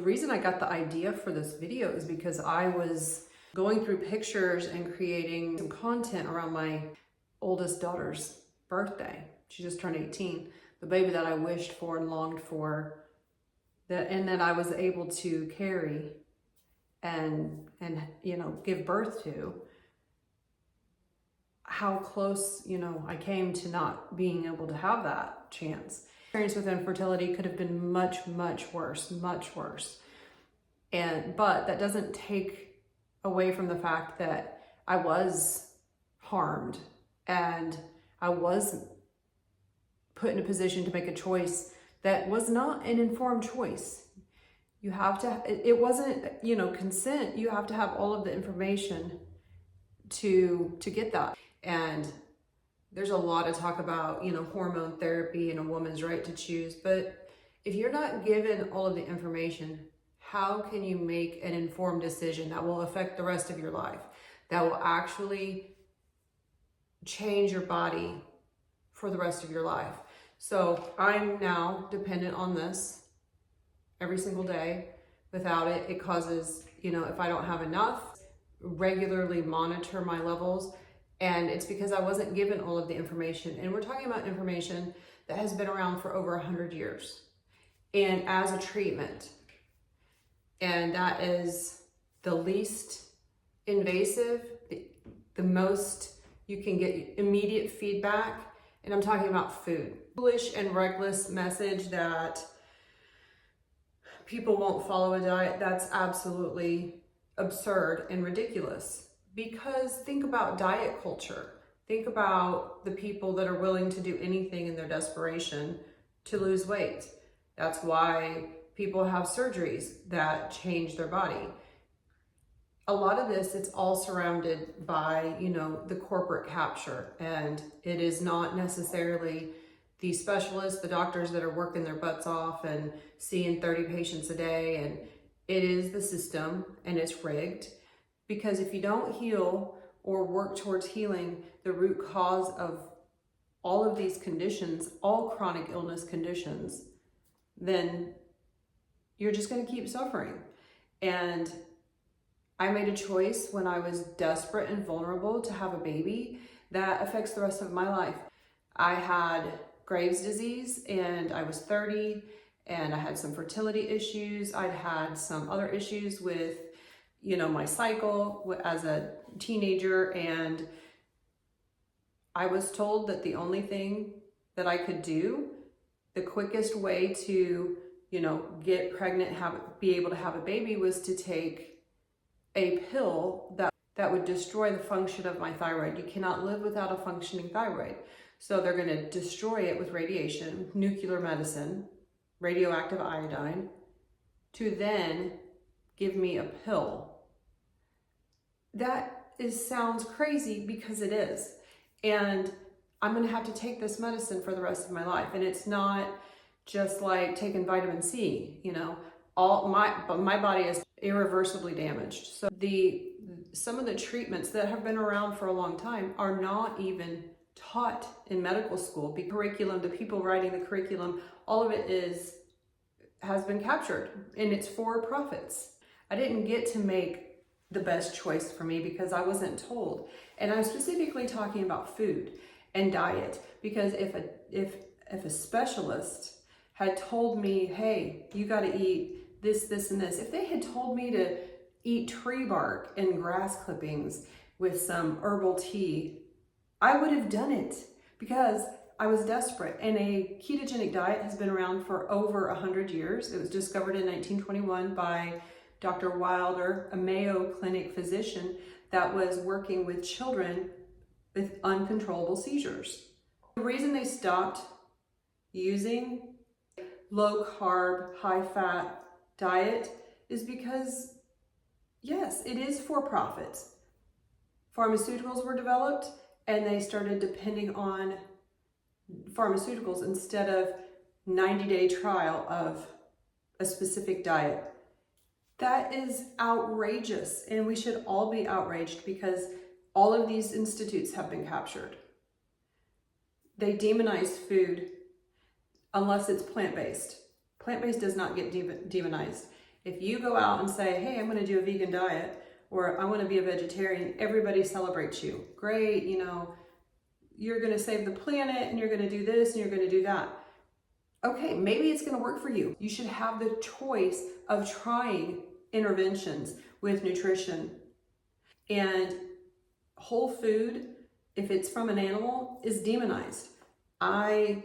The reason I got the idea for this video is because I was going through pictures and creating some content around my oldest daughter's birthday. She just turned 18. The baby that I wished for and longed for, and that I was able to carry and give birth to. How close, I came to not being able to have that chance. Experience with infertility could have been much, much worse, much worse. But that doesn't take away from the fact that I was harmed and I was put in a position to make a choice that was not an informed choice. You have to, it wasn't, consent. You have to have all of the information to get that. And there's a lot of talk about, hormone therapy and a woman's right to choose. But if you're not given all of the information, how can you make an informed decision that will affect the rest of your life, that will actually change your body for the rest of your life? So I'm now dependent on this every single day. Without it, it causes, if I don't have enough, regularly monitor my levels. And it's because I wasn't given all of the information. And we're talking about information that has been around for over 100 years and as a treatment. And that is the least invasive, the most you can get immediate feedback. And I'm talking about food. Foolish and reckless message that people won't follow a diet, that's absolutely absurd and ridiculous. Because think about diet culture. Think about the people that are willing to do anything in their desperation to lose weight. That's why people have surgeries that change their body. A lot of this, it's all surrounded by, the corporate capture. And it is not necessarily the specialists, the doctors that are working their butts off and seeing 30 patients a day. And it is the system, and it's rigged. Because if you don't heal or work towards healing the root cause of all of these conditions, all chronic illness conditions, then you're just going to keep suffering. And I made a choice when I was desperate and vulnerable to have a baby that affects the rest of my life. I had Graves' disease and I was 30 and I had some fertility issues. I'd had some other issues with my cycle as a teenager, and I was told that the only thing that I could do, the quickest way to, get pregnant, be able to have a baby, was to take a pill that would destroy the function of my thyroid. You cannot live without a functioning thyroid. So they're going to destroy it with radiation, nuclear medicine, radioactive iodine, to then give me a pill. That sounds crazy because it is. And I'm going to have to take this medicine for the rest of my life. And it's not just like taking vitamin C, but my body is irreversibly damaged. So some of the treatments that have been around for a long time are not even taught in medical school. The curriculum, the people writing the curriculum, all of it has been captured, and it's for profits. I didn't get to make the best choice for me because I wasn't told. And I'm specifically talking about food and diet, because if a specialist had told me, hey, you got to eat this, this, and this, if they had told me to eat tree bark and grass clippings with some herbal tea, I would have done it because I was desperate. And a ketogenic diet has been around for over 100 years. It was discovered in 1921 by Dr. Wilder, a Mayo Clinic physician that was working with children with uncontrollable seizures. The reason they stopped using low carb, high fat diet is because, yes, it is for profit. Pharmaceuticals were developed and they started depending on pharmaceuticals instead of 90-day trial of a specific diet. That is outrageous, and we should all be outraged because all of these institutes have been captured. They demonize food unless it's plant-based. Plant-based does not get demonized. If you go out and say, hey, I'm going to do a vegan diet, or I want to be a vegetarian, everybody celebrates you. Great, you know, you're going to save the planet and you're going to do this and you're going to do that. Okay, maybe it's going to work for you. You should have the choice of trying interventions with nutrition. And whole food, if it's from an animal, is demonized. I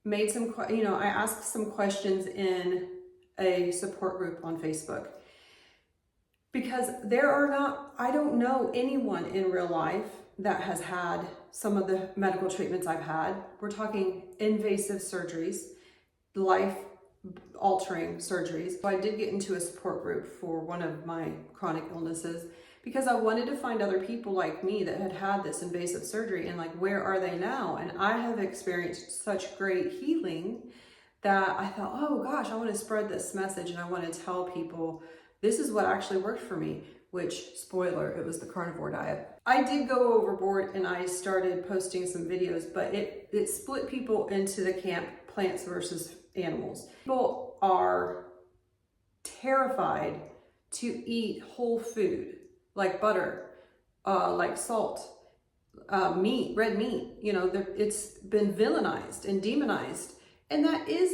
made some, I asked some questions in a support group on Facebook, because I don't know anyone in real life that has had some of the medical treatments I've had. We're talking invasive surgeries, life-altering surgeries. So I did get into a support group for one of my chronic illnesses because I wanted to find other people like me that had had this invasive surgery and like, where are they now? And I have experienced such great healing that I thought, oh gosh, I want to spread this message and I want to tell people this is what actually worked for me, which, spoiler, it was the carnivore diet. I did go overboard and I started posting some videos, but it split people into the camp plants versus animals. People are terrified to eat whole food, like butter, like salt, meat, red meat. You know, it's been villainized and demonized. And that is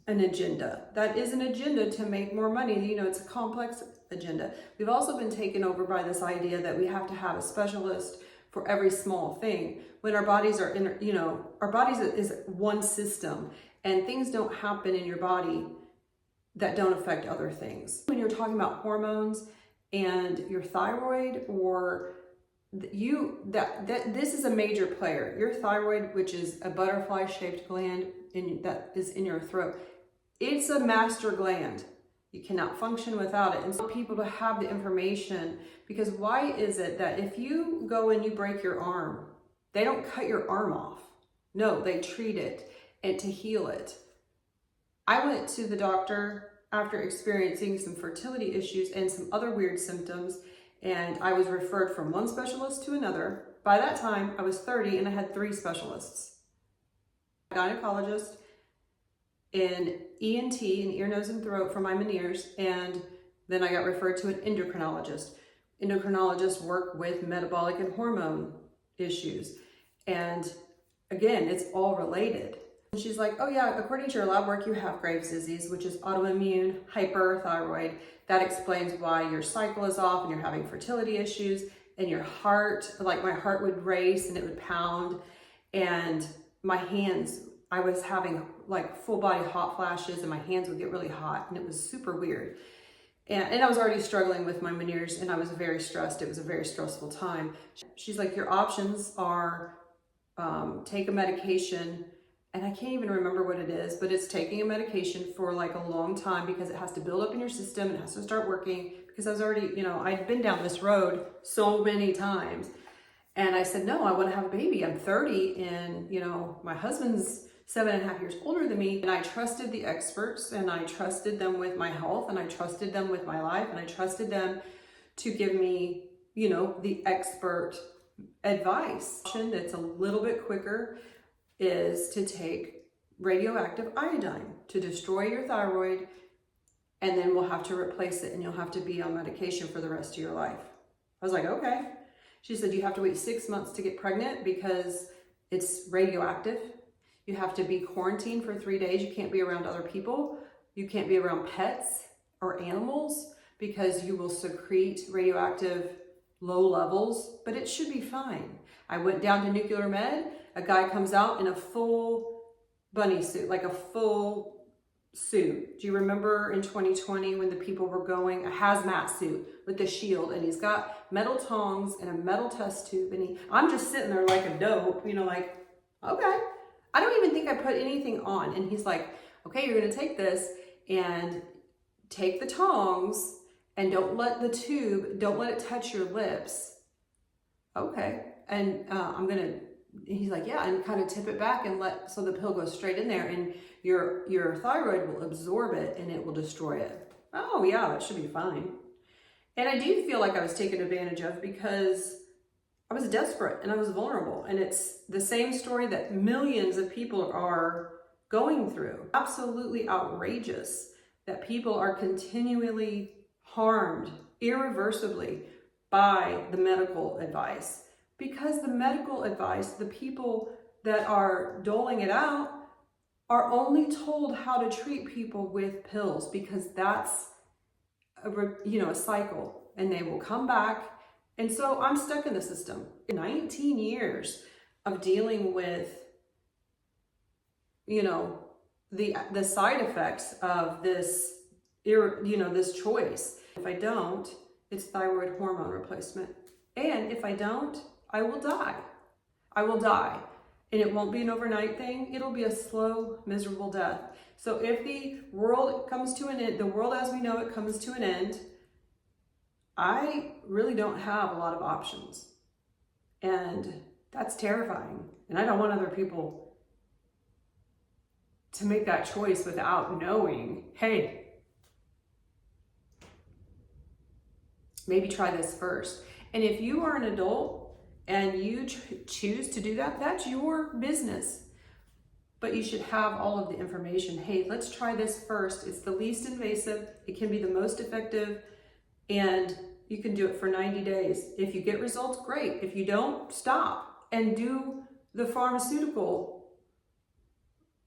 an agenda. That is an agenda to make more money. You know, it's a complex agenda. We've also been taken over by this idea that we have to have a specialist for every small thing, when our bodies are in, you know, our bodies is one system and things don't happen in your body that don't affect other things. When you're talking about hormones and your thyroid, or this is a major player. Your thyroid, which is a butterfly-shaped gland that is in your throat, it's a master gland. You cannot function without it. And so people to have the information, because why is it that if you go and you break your arm, they don't cut your arm off? No, they treat it and to heal it. I went to the doctor after experiencing some fertility issues and some other weird symptoms, and I was referred from one specialist to another. By that time, I was 30 and I had 3 specialists. A gynecologist, an ENT, an ear, nose, and throat for my Meniere's, and then I got referred to an endocrinologist. Endocrinologists work with metabolic and hormone issues. And again, it's all related. And she's like, oh yeah, according to your lab work, you have Graves' disease, which is autoimmune hyperthyroid. That explains why your cycle is off and you're having fertility issues, and your heart, like my heart would race and it would pound, and my hands, I was having like full body hot flashes and my hands would get really hot, and it was super weird. And I was already struggling with my Meniere's and I was very stressed. It was a very stressful time. She's like, your options are take a medication, and I can't even remember what it is, but it's taking a medication for like a long time because it has to build up in your system and it has to start working, because I was already, you know, I'd been down this road so many times. And I said, no, I want to have a baby. I'm 30 and, you know, my husband's 7.5 years older than me. And I trusted the experts, and I trusted them with my health, and I trusted them with my life, and I trusted them to give me, you know, the expert advice. That's a little bit quicker is to take radioactive iodine to destroy your thyroid, and then we'll have to replace it and you'll have to be on medication for the rest of your life. I was like, okay. She said, you have to wait 6 months to get pregnant because it's radioactive. You have to be quarantined for 3 days. You can't be around other people. You can't be around pets or animals because you will secrete radioactive low levels, but it should be fine. I went down to Nuclear Med. A guy comes out in a full bunny suit, like a full suit. Do you remember in 2020 when the people were going, a hazmat suit with a shield, and he's got metal tongs and a metal test tube, and I'm just sitting there like a dope, you know, like, okay. I don't even think I put anything on. And he's like, okay, you're gonna take this and take the tongs and don't let the tube, don't let it touch your lips. Okay. And he's like, yeah, and kind of tip it back and so the pill goes straight in there, and your thyroid will absorb it and it will destroy it. Oh yeah, that should be fine. And I do feel like I was taken advantage of because I was desperate and I was vulnerable. And it's the same story that millions of people are going through. Absolutely outrageous that people are continually harmed irreversibly by the medical advice. Because the medical advice, the people that are doling it out are only told how to treat people with pills, because that's a cycle, and they will come back. And so I'm stuck in the system. 19 years of dealing with, the side effects of this, this choice. If I don't, it's thyroid hormone replacement. And if I don't, I will die. I will die. And it won't be an overnight thing. It'll be a slow, miserable death. So if the world comes to an end, the world as we know it comes to an end, I really don't have a lot of options. And that's terrifying. And I don't want other people to make that choice without knowing, hey, maybe try this first. And if you are an adult and you choose to do that, that's your business. But you should have all of the information. Hey, let's try this first. It's the least invasive. It can be the most effective. And you can do it for 90 days. If you get results, great. If you don't, stop and do the pharmaceutical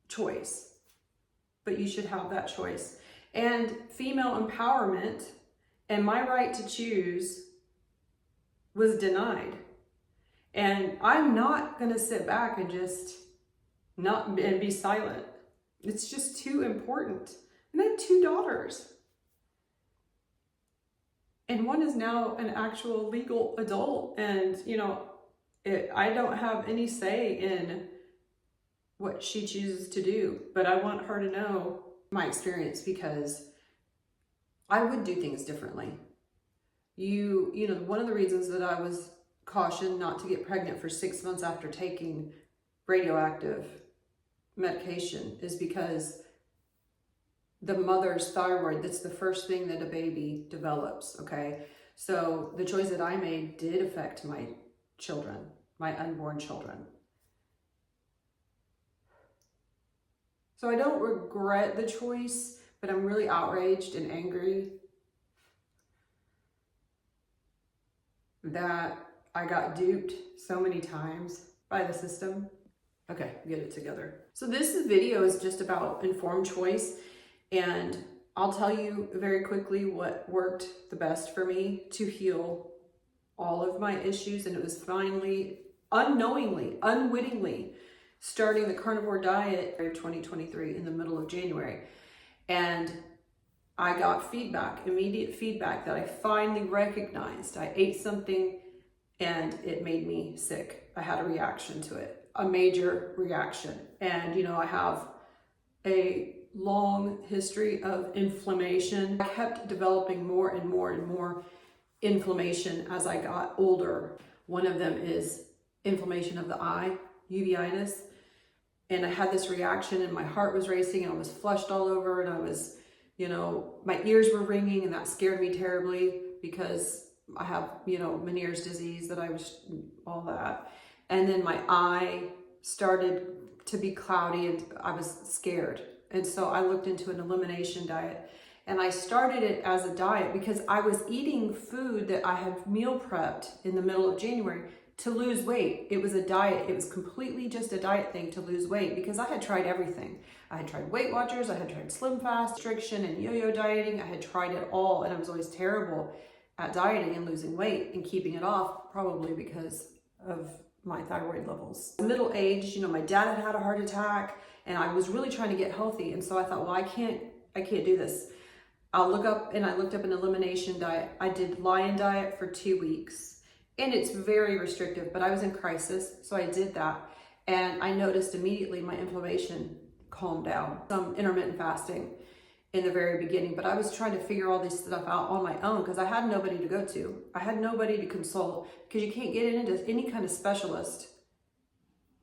choice. But you should have that choice. And female empowerment and my right to choose was denied. And I'm not going to sit back and just and be silent. It's just too important. And I have 2 daughters. And one is now an actual legal adult. And, I don't have any say in what she chooses to do. But I want her to know my experience, because I would do things differently. One of the reasons that I was cautioned not to get pregnant for 6 months after taking radioactive medication is because the mother's thyroid, that's the first thing that a baby develops, okay? So the choice that I made did affect my children, my unborn children. So I don't regret the choice, but I'm really outraged and angry that I got duped so many times by the system. Okay, get it together. So this video is just about informed choice, and I'll tell you very quickly what worked the best for me to heal all of my issues. And it was finally, unknowingly, unwittingly, starting the carnivore diet of 2023 in the middle of January. And I got feedback, immediate feedback, that I finally recognized. I ate something and it made me sick. I had a reaction to it, a major reaction. And I have a long history of inflammation. I kept developing more and more and more inflammation as I got older. One of them is inflammation of the eye, uveitis. And I had this reaction and my heart was racing and I was flushed all over, and I was, my ears were ringing, and that scared me terribly because I have, Meniere's disease, that I was, all that. And then my eye started to be cloudy and I was scared. And so I looked into an elimination diet, and I started it as a diet because I was eating food that I had meal prepped in the middle of January to lose weight. It was a diet. It was completely just a diet thing to lose weight, because I had tried everything. I had tried Weight Watchers, I had tried Slim Fast, restriction, and yo-yo dieting. I had tried it all, and I was always terrible at dieting and losing weight and keeping it off, probably because of my thyroid levels. Middle age, my dad had a heart attack, and I was really trying to get healthy. And so I thought, well, I can't do this. I looked up an elimination diet. I did Lion Diet for 2 weeks, and it's very restrictive, but I was in crisis, so I did that. And I noticed immediately my inflammation calmed down. Some intermittent fasting in the very beginning, but I was trying to figure all this stuff out on my own because I had nobody to go to. I had nobody to consult, because you can't get into any kind of specialist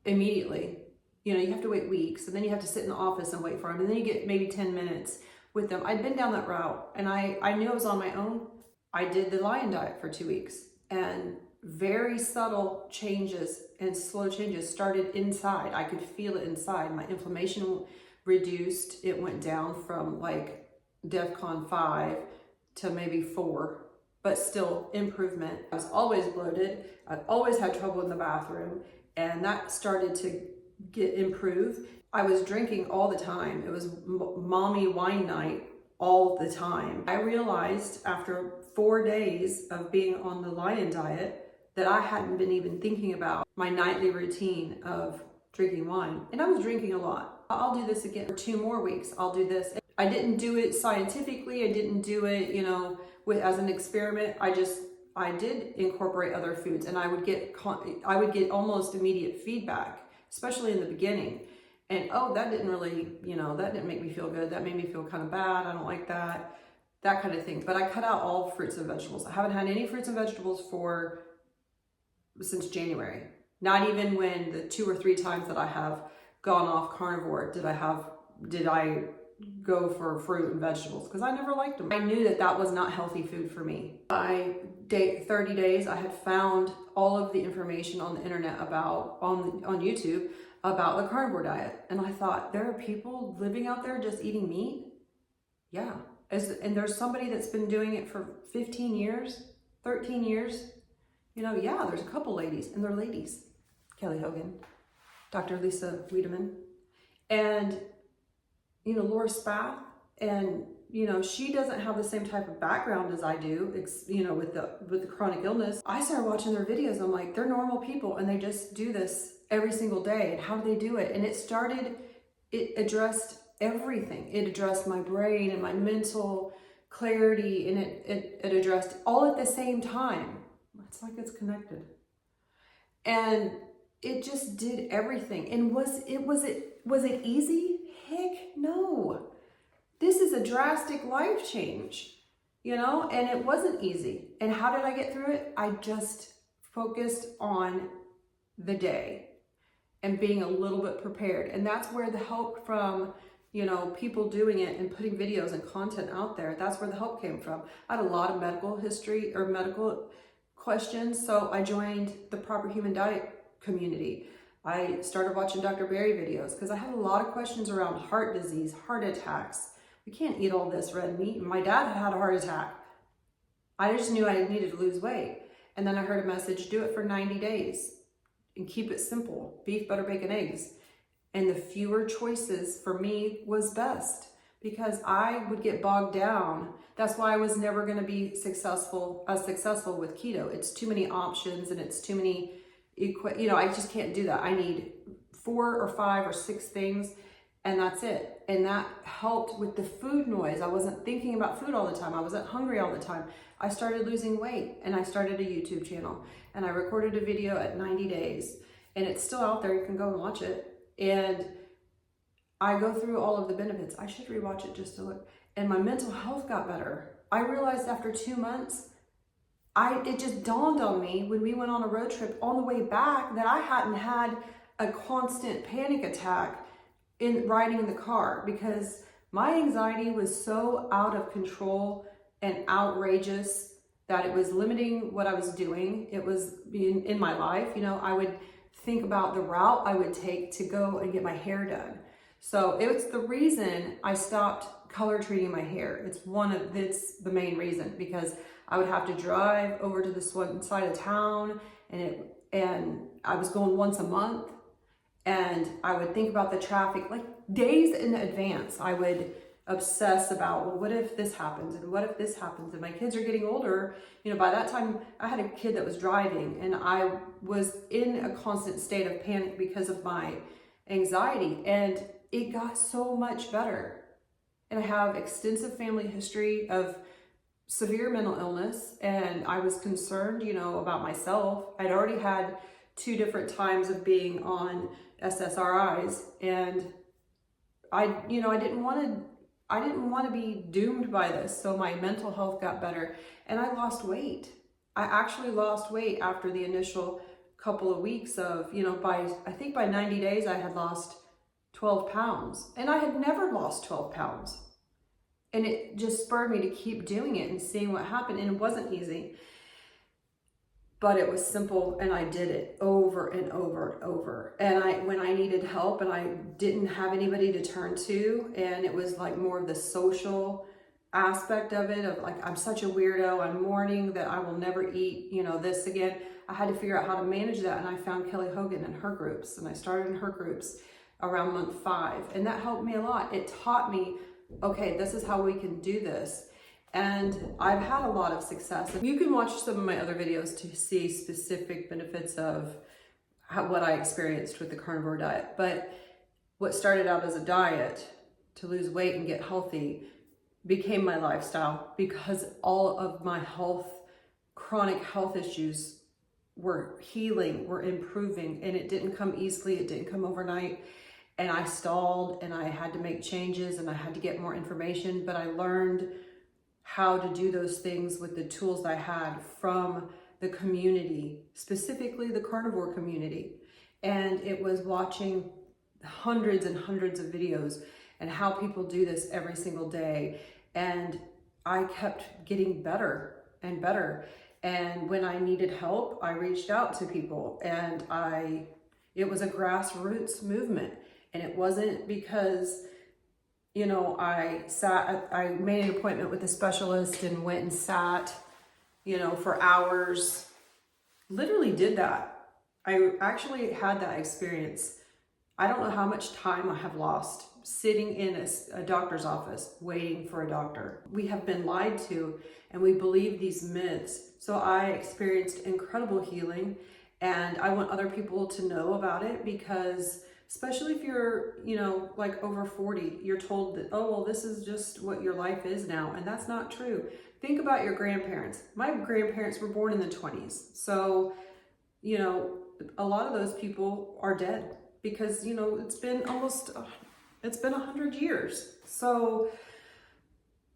immediately. You have to wait weeks, and then you have to sit in the office and wait for them, and then you get maybe 10 minutes with them. I'd been down that route, and I knew I was on my own. I did the Lion Diet for 2 weeks, and very subtle changes and slow changes started inside. I could feel it inside. My inflammation reduced. It went down from like DEFCON 5 to maybe 4, but still improvement. I was always bloated. I always had trouble in the bathroom, and that started to get improved. I was drinking all the time. It was mommy wine night all the time. I realized after 4 days of being on the Lion diet that I hadn't been even thinking about my nightly routine of drinking wine. And I was drinking a lot. I'll do this again for 2 more weeks. I'll do this. I didn't do it scientifically. I didn't do it, as an experiment. I did incorporate other foods, and I would get almost immediate feedback, especially in the beginning. And that didn't really, that didn't make me feel good. That made me feel kind of bad. I don't like that kind of thing. But I cut out all fruits and vegetables. I haven't had any fruits and vegetables since January. Not even when the 2 or 3 times that I have gone off carnivore did I go for fruit and vegetables, because I never liked them. I knew that was not healthy food for me. By 30 days, I had found all of the information on the internet on YouTube about the carnivore diet. And I thought, there are people living out there just eating meat? Yeah. And there's somebody that's been doing it for 15 years, 13 years. Yeah, there's a couple ladies, and they're ladies. Kelly Hogan, Dr. Lisa Wiedemann, and, Laura Spath. And, she doesn't have the same type of background as I do, with the chronic illness. I started watching their videos. I'm like, they're normal people, and they just do this every single day. And how do they do it? And it addressed everything. It addressed my brain and my mental clarity, and it addressed all at the same time. It's like it's connected. And it just did everything. And was it easy? Heck no. This is a drastic life change, and it wasn't easy. And how did I get through it? I just focused on the day and being a little bit prepared. And that's where the help from, people doing it and putting videos and content out there, that's where the help came from. I had a lot of medical history or medical questions, so I joined the Proper Human Diet community. I started watching Dr. Berry videos because I had a lot of questions around heart disease, heart attacks. We can't eat all this red meat. My dad had a heart attack. I just knew I needed to lose weight. And then I heard a message, do it for 90 days and keep it simple. Beef, butter, bacon, eggs. And the fewer choices for me was best, because I would get bogged down. That's why I was never going to be successful with keto. It's too many options, and it's too many, I just can't do that. I need 4 or 5 or 6 things, and that's it. And that helped with the food noise. I wasn't thinking about food all the time. I wasn't hungry all the time. I started losing weight, and I started a YouTube channel, and I recorded a video at 90 days, and it's still out there. You can go and watch it. And I go through all of the benefits. I should rewatch it just to look. And my mental health got better. I realized after 2 months, it just dawned on me when we went on a road trip on the way back that I hadn't had a constant panic attack in riding in the car, because my anxiety was so out of control and outrageous that it was limiting what I was doing. It was in my life. I would think about the route I would take to go and get my hair done. So it's the reason I stopped color treating my hair. It's the main reason, because I would have to drive over to this one side of town, and I was going once a month, and I would think about the traffic like days in advance. I would obsess about, well, what if this happens, and what if this happens? And my kids are getting older. By that time I had a kid that was driving, and I was in a constant state of panic because of my anxiety, and it got so much better. And I have extensive family history of severe mental illness, and I was concerned, about myself. I'd already had 2 different times of being on SSRIs, and I didn't want to be doomed by this. So my mental health got better, and I lost weight. I actually lost weight after the initial couple of weeks of, by 90 days, I had lost 12 pounds, and I had never lost 12 pounds. And it just spurred me to keep doing it and seeing what happened. And it wasn't easy, but it was simple, and I did it over and over and over. And when I needed help and I didn't have anybody to turn to, and it was like more of the social aspect of it, of like, I'm such a weirdo, I'm mourning that I will never eat, you know, this again. I had to figure out how to manage that, and I found Kelly Hogan in her groups, and I started in her groups around month 5, and that helped me a lot. It taught me, okay, this is how we can do this. And I've had a lot of success. You can watch some of my other videos to see specific benefits of what I experienced with the carnivore diet. But what started out as a diet to lose weight and get healthy became my lifestyle, because all of my chronic health issues were healing, were improving, and it didn't come easily, it didn't come overnight. And I stalled, and I had to make changes, and I had to get more information, but I learned how to do those things with the tools I had from the community, specifically the carnivore community. And it was watching hundreds and hundreds of videos and how people do this every single day. And I kept getting better and better. And when I needed help, I reached out to people, and it was a grassroots movement. And it wasn't because, you know, I made an appointment with a specialist and went and sat, you know, for hours. Literally did that. I actually had that experience. I don't know how much time I have lost sitting in a doctor's office waiting for a doctor. We have been lied to, and we believe these myths. So I experienced incredible healing, and I want other people to know about it, because especially if you're, you know, like over 40, you're told that, oh, well, this is just what your life is now. And that's not true. Think about your grandparents. My grandparents were born in the 20s. So, you know, a lot of those people are dead, because, you know, it's been 100 years. So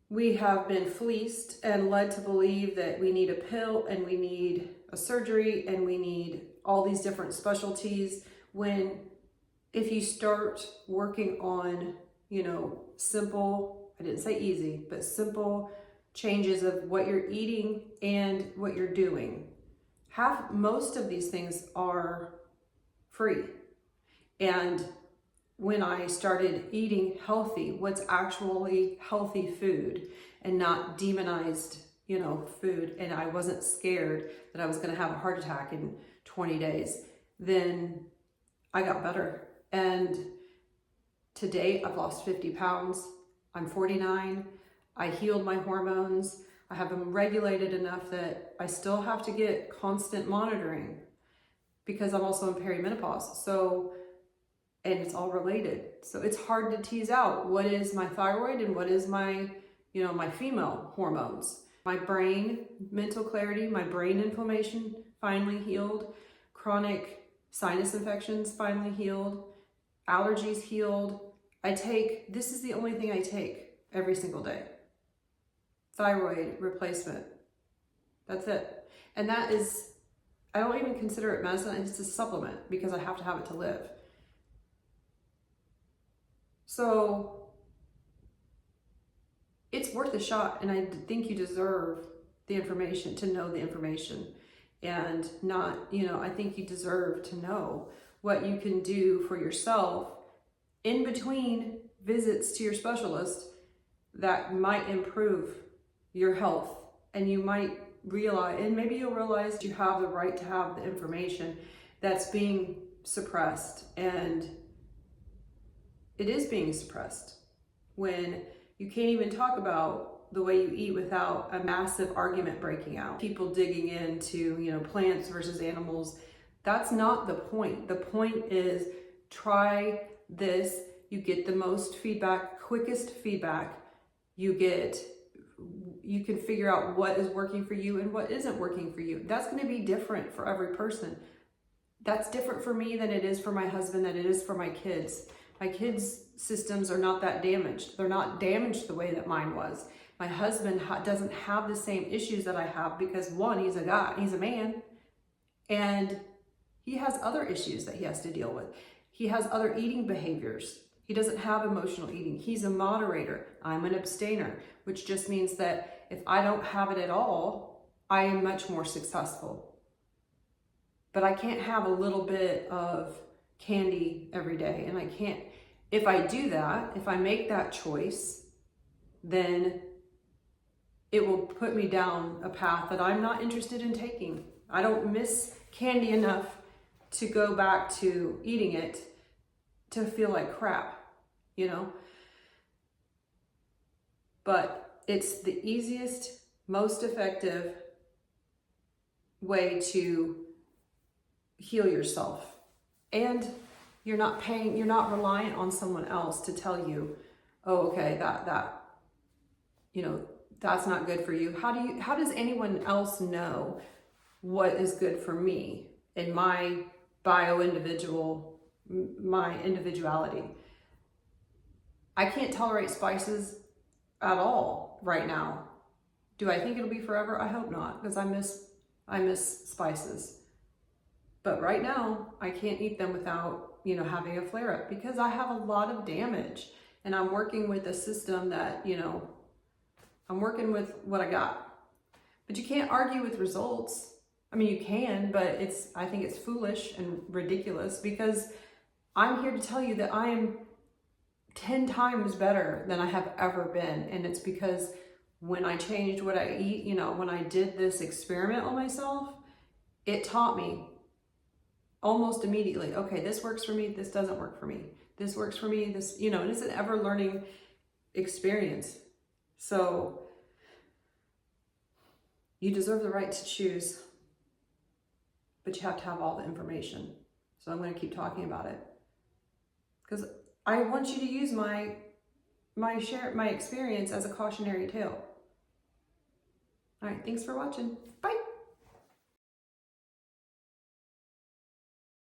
we have been fleeced and led to believe that we need a pill, and we need a surgery, and we need all these different specialties, when if you start working on, you know, simple, I didn't say easy, but simple changes of what you're eating and what you're doing. Most of these things are free. And when I started eating healthy, what's actually healthy food and not demonized, you know, food, and I wasn't scared that I was going to have a heart attack in 20 days, then I got better. And to date, I've lost 50 pounds. I'm 49. I healed my hormones. I have them regulated enough that I still have to get constant monitoring, because I'm also in perimenopause. So, and it's all related. So it's hard to tease out what is my thyroid and what is my, you know, my female hormones. My brain, mental clarity, my brain inflammation finally healed. Chronic sinus infections finally healed. Allergies healed. This is the only thing I take every single day. Thyroid replacement. That's it. And that is, I don't even consider it medicine. It's a supplement, because I have to have it to live. So it's worth a shot, and I think you deserve the information, to know the information, and not, you know, I think you deserve to know what you can do for yourself in between visits to your specialist that might improve your health. And you might realize, and maybe you'll realize you have the right to have the information that's being suppressed, and it is being suppressed when you can't even talk about the way you eat without a massive argument breaking out. People digging into, you know, plants versus animals. That's not the point. The point is, try this. You get the most feedback, quickest feedback. You can figure out what is working for you and what isn't working for you. That's going to be different for every person. That's different for me than it is for my husband, than it is for my kids. My kids' systems are not that damaged. They're not damaged the way that mine was. My husband doesn't have the same issues that I have, because one, he's a guy, he's a man, and he has other issues that he has to deal with. He has other eating behaviors. He doesn't have emotional eating. He's a moderator. I'm an abstainer, which just means that if I don't have it at all, I am much more successful. But I can't have a little bit of candy every day. And I can't, if I do that, if I make that choice, then it will put me down a path that I'm not interested in taking. I don't miss candy enough to go back to eating it to feel like crap, you know? But it's the easiest, most effective way to heal yourself. And you're not reliant on someone else to tell you, oh, okay, that, you know, that's not good for you. How does anyone else know what is good for me in my my individuality? I can't tolerate spices at all right now. Do I think it'll be forever? I hope not, because I miss spices. But right now, I can't eat them without, you know, having a flare up, because I have a lot of damage, and I'm working with a system that, you know, I'm working with what I got. But you can't argue with results. I mean, you can, but I think it's foolish and ridiculous, because I'm here to tell you that I am 10 times better than I have ever been. And it's because when I changed what I eat, you know, when I did this experiment on myself, it taught me almost immediately, okay, this works for me, this doesn't work for me. This works for me, this, you know, and it's an ever learning experience. So you deserve the right to choose, but you have to have all the information. So I'm going to keep talking about it, because I want you to use my experience as a cautionary tale. All right, thanks for watching. Bye.